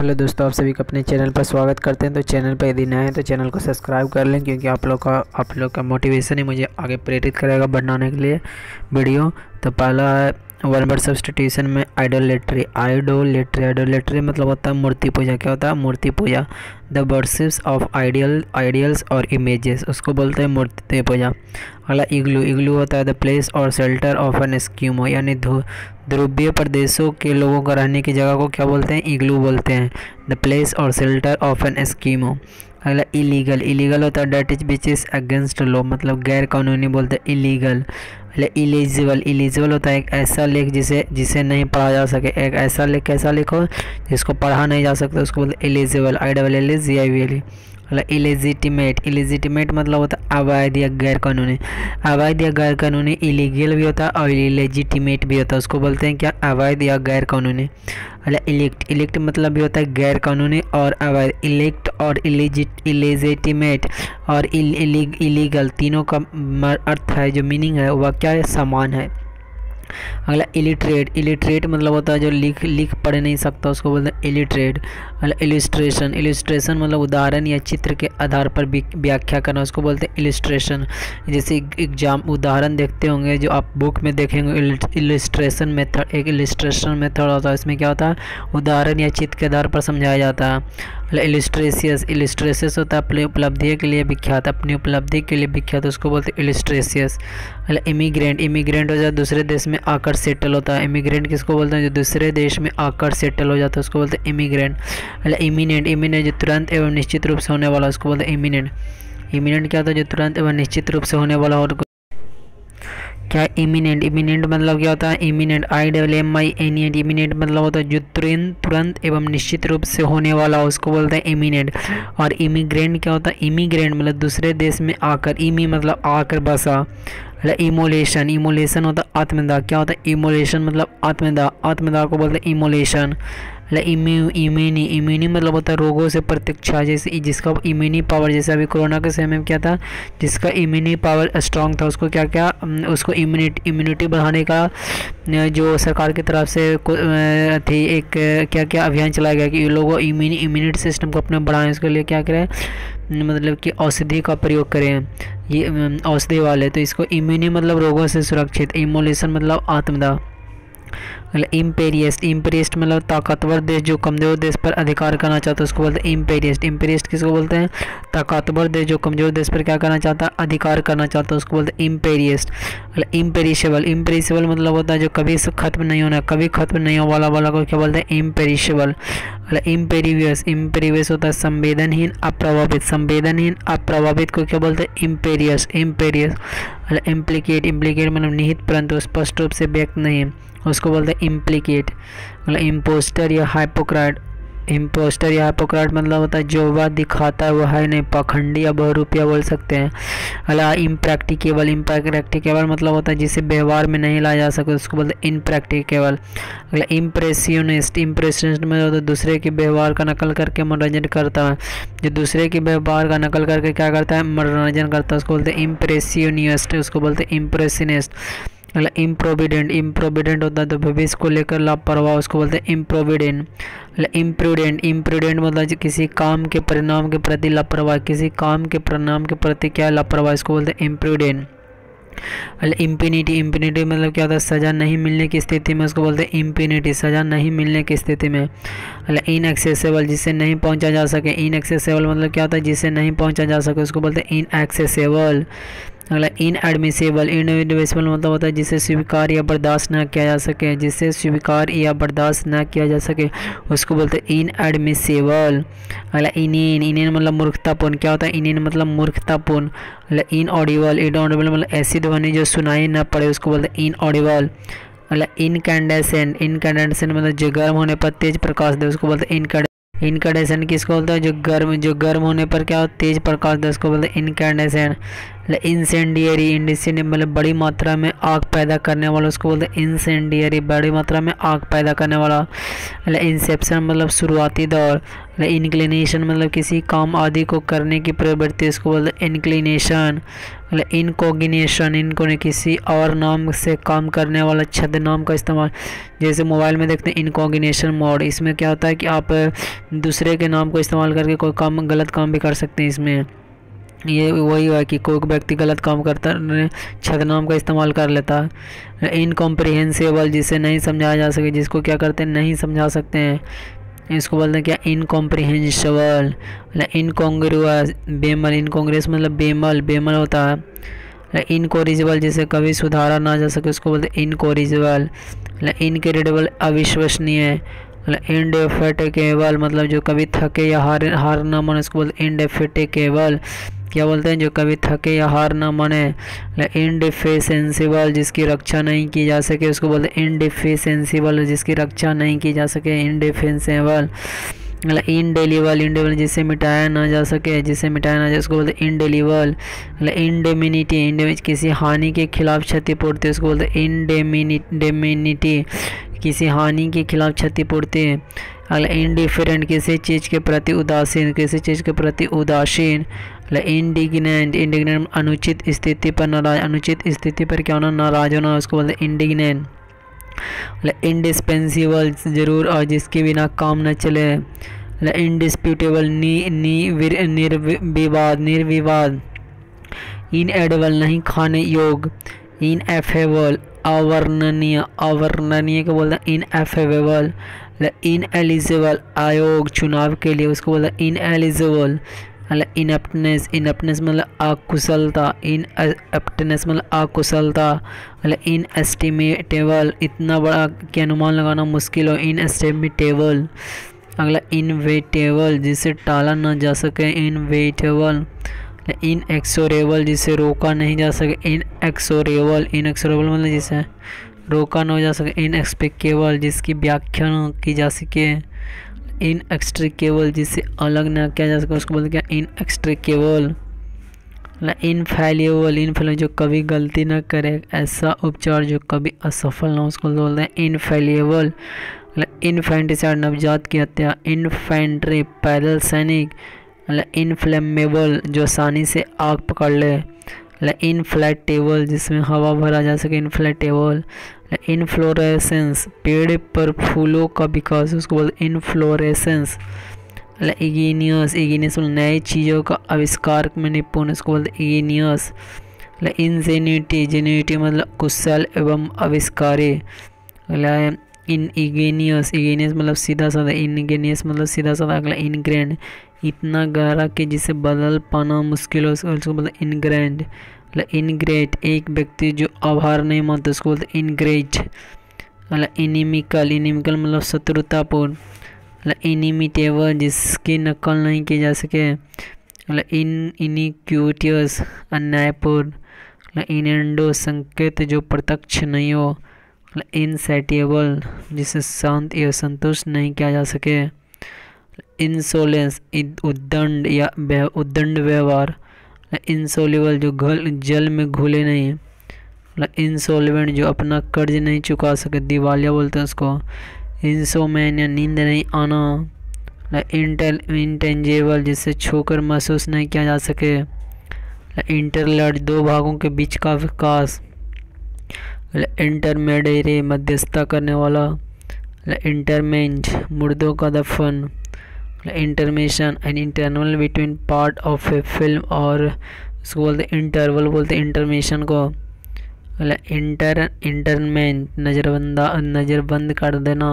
Hello दोस्तों, आप सभी का अपने चैनल पर स्वागत करते हैं। तो चैनल पर यदि नए हैं तो चैनल को सब्सक्राइब कर लें, क्योंकि आप लोग का मोटिवेशन ही मुझे आगे प्रेरित करेगा बनाने के लिए वीडियो। तो पहला है वन वर्ड सब्स्टिट्यूशन में आइडोलेट्री। आइडोलेट्री मतलब होता है मूर्ति पूजा। क्या होता है? मूर्ति पूजा। द वर्शिप्स ऑफ आइडियल्स और इमेजेस, उसको बोलते हैं मूर्ति पूजा। अगला इग्लू होता है द प्लेस और शेल्टर ऑफ एन एस्किमो, यानी ध्रुवीय प्रदेशों के लोगों का रहने की जगह को क्या बोलते हैं? इग्लू बोलते हैं। द प्लेस और शेल्टर ऑफ एन एस्किमो। अगला इलीगल होता है that is which is against law, मतलब गैर कानूनी बोलते हैं इलीगल। इलिजिबल होता है एक ऐसा लेख जिसे नहीं पढ़ा जा सके। एक ऐसा लेख कैसा लेख हो जिसको पढ़ा नहीं जा सकता, उसको बोलते हैं इलिजिबल। ILLGIBLE। इलेजिटिमेट मतलब होता है अवैध या गैर कानूनी। अवैध या गैर कानूनी इलीगल भी होता है और इलेजिटिमेट भी होता है, उसको बोलते हैं क्या? अवैध या गैर कानूनी। इलेक्ट मतलब भी होता है गैर कानूनी और अवैध। इलेक्ट और इलेजिटिमेट और इलीगल तीनों का अर्थ है, जो मीनिंग है वह क्या है? समान है। अगला इलिटरेट मतलब होता है जो लिख पढ़ नहीं सकता, उसको बोलते हैं इलिटरेट। अगला इलिस्ट्रेशन मतलब उदाहरण या चित्र के आधार पर व्याख्या करना, उसको बोलते हैं इलिस्ट्रेशन। जैसे एग्जाम उदाहरण देखते होंगे जो आप बुक में देखेंगे, इलिस्ट्रेशन मेथड। एक इलिस्ट्रेशन मेथड होता है, इसमें क्या होता है? उदाहरण या चित्र के आधार पर समझाया जाता है। इलिस्ट्रेसियस होता है अपनी उपलब्धि के लिए विख्यात, अपनी उपलब्धि के लिए विख्यात, उसको बोलते हैं इलिस्ट्रेसियस। इमिग्रेंट हो जाए दूसरे देश में आकर सेटल होता है। इमिग्रेंट किसको बोलते हैं? जो दूसरे देश में आकर सेटल हो जाता है, उसको बोलते हैं इमिग्रेंट। इमिनेंट जो तुरंत एवं निश्चित रूप से होने वाला, उसको बोलते हैं इमिनेंट। इमिनेंट क्या होता है? जो तुरंत एवं निश्चित रूप से होने वाला। और क्या इमिनेंट मतलब क्या होता है? Imminent IMMINENT। इमिनेंट मतलब होता है जो तुरंत एवं निश्चित रूप से होने वाला, उसको बोलते हैं इमिनेंट। और इमिग्रेंट क्या होता है? इमिग्रेंट मतलब दूसरे देश में आकर, इमी मतलब आकर बसा। इमोलेशन होता है आत्मदाह। क्या होता है? इमोलेशन मतलब आत्मदाह को बोलते हैं इमोलेशन। इम्यूनी मतलब होता है रोगों से प्रतीक्षा, जैसे जिसका इम्यूनी पावर, जैसे अभी कोरोना के समय में क्या था, जिसका इम्यूनी पावर स्ट्रांग था, उसको क्या उसको इम्यूनिटी बढ़ाने का जो सरकार की तरफ से थी एक क्या अभियान चलाया गया कि लोगों इम्यूनिटी सिस्टम को अपने बढ़ाएं। उसके लिए क्या करें? मतलब कि औषधि का प्रयोग करें, ये औषधि वाले। तो इसको इम्यूनी मतलब रोगों से सुरक्षित। इमोलेशन मतलब आत्मदाह। इम्पेरियस्ट मतलब ताकतवर देश जो कमजोर देश पर अधिकार करना चाहता है, उसको बोलते हैं इम्पेरियस्ट। इम्पेरियस्ट किसको बोलते हैं? ताकतवर देश जो कमजोर देश पर क्या करना चाहता है? अधिकार करना चाहता है, उसको बोलते हैं इम्पेरियस्ट। इम्पेरिशेबल मतलब होता है जो कभी खत्म नहीं होना, कभी खत्म नहीं हो वाला को क्या बोलते हैं? इम्पेरिशेबल। इम्पेरिवियस होता है संवेदनहीन अप्रभावित को क्या बोलते हैं? इम्पेरियस। इम्प्लीकेट मतलब निहित परंतु स्पष्ट रूप से व्यक्त नहीं, उसको बोलते हैं इम्प्लीकेट। मतलब इम्पोस्टर या हाइपोक्राट मतलब होता है जो वह दिखाता है वह है नहीं, पाखंडी या बहुरूपिया बोल सकते हैं। अला इम्प्रैक्टिकेबल मतलब होता है जिसे व्यवहार में नहीं लाया जा सकता, उसको बोलते हैं इम्प्रैक्टिकेबल। अगला इम्प्रेशनिस्ट में होता है दूसरे के व्यवहार का नकल करके मनोरंजन करता है, जो दूसरे के व्यवहार का नकल करके क्या करता है? मनोरंजन करता है, उसको बोलते हैं इम्प्रेसियनिस्ट, उसको बोलते हैं इम्प्रेशनिस्ट। अगला इम्प्रोविडेंट होता है तो भविष्य को लेकर लापरवाह, उसको बोलते हैं इम्प्रोविडेंट। इम्प्रूडेंट मतलब किसी काम के परिणाम के प्रति लापरवाह, किसी काम के परिणाम के प्रति क्या लापरवाह, इसको बोलते हैं इम्प्रूडेंट। इम्पिनिटी मतलब क्या होता है? सज़ा नहीं मिलने की स्थिति में, उसको बोलते हैं इम्पिनिटी, सज़ा नहीं मिलने की स्थिति में। इनएक्सेसिबल जिसे नहीं पहुंचा जा सके। इनएक्सेसिबल मतलब क्या होता है? जिसे नहीं पहुंचा जा सके, उसको बोलते हैं इनएक्सेसिबल। अगला इनएडमिसिबल मतलब होता है जिसे स्वीकार या बर्दाश्त न किया जा सके, उसको बोलते हैं इनएडमिसिबल। अगला इनेन मतलब मूर्खतापूर्ण। क्या होता है? इनेन मतलब मूर्खतापूर्ण। अगला इनऑडिबल मतलब ऐसी ध्वनि जो सुनाई न पड़े, उसको बोलते हैं इनऑडिबल। अगला इनकैंडेसेंट मतलब जो गर्म होने पर तेज प्रकाश दे, उसको बोलते हैं इनकैंडेसेंट। किसको बोलता है? जो गर्म होने पर क्या तेज प्रकाश दे, उसको बोलते हैं इनकैंडेसेंट। इंसेंडियरी मतलब बड़ी मात्रा में आग पैदा करने वाला, उसको बोलते हैं इंसेंडियरी, बड़ी मात्रा में आग पैदा करने वाला। इंसेप्शन मतलब शुरुआती दौर। इंक्लिनेशन मतलब किसी काम आदि को करने की प्रवृत्ति, इसको बोलते हैं इंक्लिनेशन। इनकॉग्निशन, इनको ने किसी और नाम से काम करने वाला छद्मनाम का इस्तेमाल, जैसे मोबाइल में देखते हैं इनकॉग्निशन मोड, इसमें क्या होता है कि आप दूसरे के नाम को इस्तेमाल करके कोई काम, गलत काम भी कर सकते हैं। इसमें ये वही है कि कोई व्यक्ति गलत काम करता है छद्मनाम का इस्तेमाल कर लेता है। इनकॉम्प्रिहेंसिबल, जिसे नहीं समझाया जा सके, जिसको क्या करते हैं नहीं समझा सकते हैं, इसको बोलते हैं क्या इनकॉम्प्रिहेंसिबल। इनकॉन्ग्रुअस, बेमल, इनकॉन्ग्रुअस मतलब बेमल, बेमल होता है। इनकोरिजिबल, जिसे कभी सुधारा ना जा सके, उसको बोलते हैं इनकोरिजिबल। इनक्रेडिबल, अविश्वसनीय। इंडेफेटिकेबल मतलब जो कभी थके या हार ना माने, उसको बोलते हैं इंडेफेटिकेबल। क्या बोलते हैं, जो कभी थके या हार ना माने। इनडिफेंसिबल, जिसकी रक्षा नहीं की जा सके, उसको बोलते हैं इनडिफेंसिबल, जिसकी रक्षा नहीं की जा सके, इनडिफेंसिबल। इनडेलिबल, इंडेलिबल जिसे मिटाया ना जा सके, जिसे मिटाया ना जाए, उसको बोलते हैं इनडेलिबल। इंडेमिनिटी, इंडेमिनिटी किसी हानि के खिलाफ क्षतिपूर्ति, उसको बोलते हैं इंडेमिनिटी, किसी हानि के खिलाफ क्षतिपूर्ति। अगला इंडिफरेंट, किसी चीज़ के प्रति उदासीन, किसी चीज़ के प्रति उदासीन। इंडिग्नेंट, इंडिग्नेंट अनुचित स्थिति पर नाराज, अनुचित स्थिति पर क्या होना, नाराज होना, उसको बोलते हैं इंडिग्नेंट। इंडिस्पेंसिबल, जरूर और जिसके बिना काम न चले। इंडिस्प्यूटेबल, निर्विवाद, निर्विवाद। इनएडिबल, नहीं खाने योग। इनएफेबल, अवर्णनीय, अवर्णनीय को बोलते हैं इनएफेबल। इनएलिजिबल, अयोग्य चुनाव के लिए, उसको बोलते हैं इनएलिजिबल। इनएप्टनेस, इनएप्टनेस मतलब अकुशलता, इनएप्टनेस मतलब अकुशलता। इनएस्टिमेटेबल, इतना बड़ा कि अनुमान लगाना मुश्किल हो, इनएस्टिमेटेबल। अगला इनवेटेबल, जिसे टाला ना जा सके, इनवेटेबल। इनएक्सोरेबल, जिसे रोका नहीं जा सके, इनएक्सोरेबल। इनएक्सोरेबल मतलब जिसे रोका ना जा सके, इनएक्सप्लिकेबल, जिसकी व्याख्या न की जा सके, इनएक्सट्रिकेबल, जिसे अलग ना किया जा सके, उसको बोलते हैं क्या, इनएक्सट्रिकेबल। इनफैलिएबल, इनफैलिएबल जो कभी गलती ना करे, ऐसा उपचार जो कभी असफल ना हो, उसको बोलते हैं इनफैलिएबल। इनफेंटिसाइड, नवजात की हत्या। इनफेंट्री, पैदल सैनिक। इनफ्लेमेबल, जो आसानी से आग पकड़ ले। इनफ्लैटेबल, जिसमें हवा भरा जा सके, इनफ्लैटेबल। इनफ्लोरेसेंस, पेड़ पर फूलों का विकास, उसको बोलते हैं इनफ्लोरेसेंस। इगेनियस, इगेनियस नई चीज़ों का आविष्कार में निपुण, इसको बोलते हैं इगेनियस। इंजेन्युइटी, जेन्युइटी मतलब कुशल एवं आविष्कारी। इनइगेनियस, इगेनियस मतलब सीधा साधा, इनइगेनियस मतलब सीधा साधा। अगला इनग्रेंड, इतना गहरा कि जिसे बदल पाना मुश्किल हो, उसको बोलते हैं इनग्रेंड। इनग्रेट, एक व्यक्ति जो आभार नहीं मानता, उसको बोलते हैं इनग्रेट। इनिमिकल, इनिमिकल मतलब शत्रुतापूर्ण। इनिमिटेबल, जिसकी नकल नहीं की जा सके। इनिक्यूटियस, अन्यायपूर्ण। इनेंडो, संकेत जो प्रत्यक्ष नहीं हो। इनसैटिएबल, जिसे शांत या संतुष्ट नहीं किया जा सके। इंसोलेंस, उद्दंड या उद्दंड व्यवहार। इंसोल्युबल, जो जल में घुले नहीं। इंसॉल्वेंट, जो अपना कर्ज नहीं चुका सके, दिवालिया बोलते हैं उसको। इंसोमेनिया, नींद नहीं आना। इंटेंजेबल, जिसे छूकर महसूस नहीं किया जा सके। इंटरलड, दो भागों के बीच का विकास। इंटरमेडिएरी, मध्यस्थता करने वाला। इंटरमेंट, मुर्दों का दफन। Intermission, an interval between part of A film, और उसको बोलते हैं इंटरवल, बोलते हैं इंटरमिशन को। इंटरमेंट, नज़रबंद कर देना।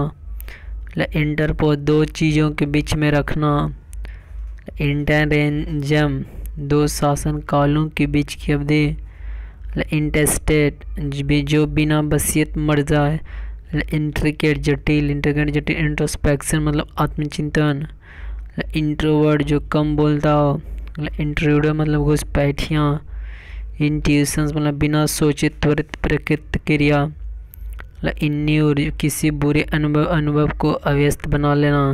इंटरपोज, दो चीज़ों के बीच में रखना। इंटरेंजम, दो शासन कालों के बीच की अवधि। इंटेस्टेट, जो बिना वसीयत मर जाए। इंट्रिकेट, जटिल, इंट्रिकेट जटिल। इंट्रोस्पेक्शन मतलब आत्मचिंतन। इंट्रोवर्ट, जो कम बोलता हो। इंट्रूडर मतलब घुसपैठियाँ। इंट्यूशंस मतलब बिना सोचे त्वरित प्रतिक्रिया। इन्यूर, किसी बुरे अनुभव को अव्यस्त बना देना।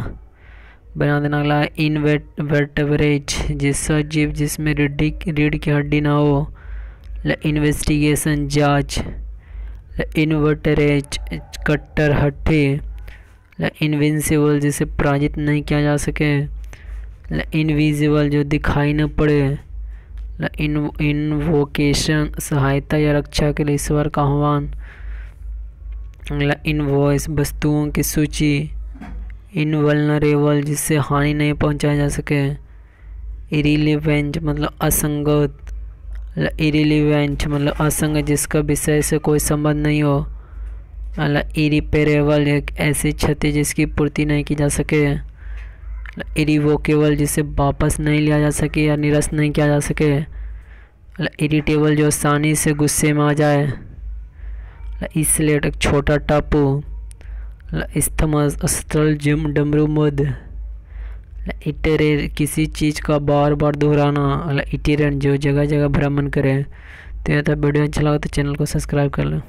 अगला इनवर्टेब्रेट, जिसका जीव जिसमें रीढ़ की हड्डी ना हो। इन्वेस्टिगेशन, जांच। इनवर्टरेट, कट्टर हट्टी। इनविंसिबल, जिसे पराजित नहीं किया जा सके। इनविजिबल जो दिखाई न पड़े। इनवोकेशन सहायता या रक्षा के लिए ईश्वर का आह्वान। इनवॉइस वस्तुओं की सूची। इनवल्नरेबल जिससे हानि नहीं पहुंचाई जा सके। इरिलीवेंट मतलब असंगत। इरिलीवेंट मतलब असंगत जिसका विषय से कोई संबंध नहीं हो। इरिपेरेबल एक ऐसी क्षति जिसकी पूर्ति नहीं की जा सके। इरिवोकेबल जिसे वापस नहीं लिया जा सके या निरस्त नहीं किया जा सके। इरिटेबल जो आसानी से गुस्से में आ जाए। इसलेट एक छोटा टापू। इस्थमस स्थल जिम डमरू मद। इटरेट किसी चीज़ का बार बार दोहराना। इटिरेंट जो जगह जगह भ्रमण करे। तो यह था वीडियो अच्छा लगा तो चैनल को सब्सक्राइब कर लो।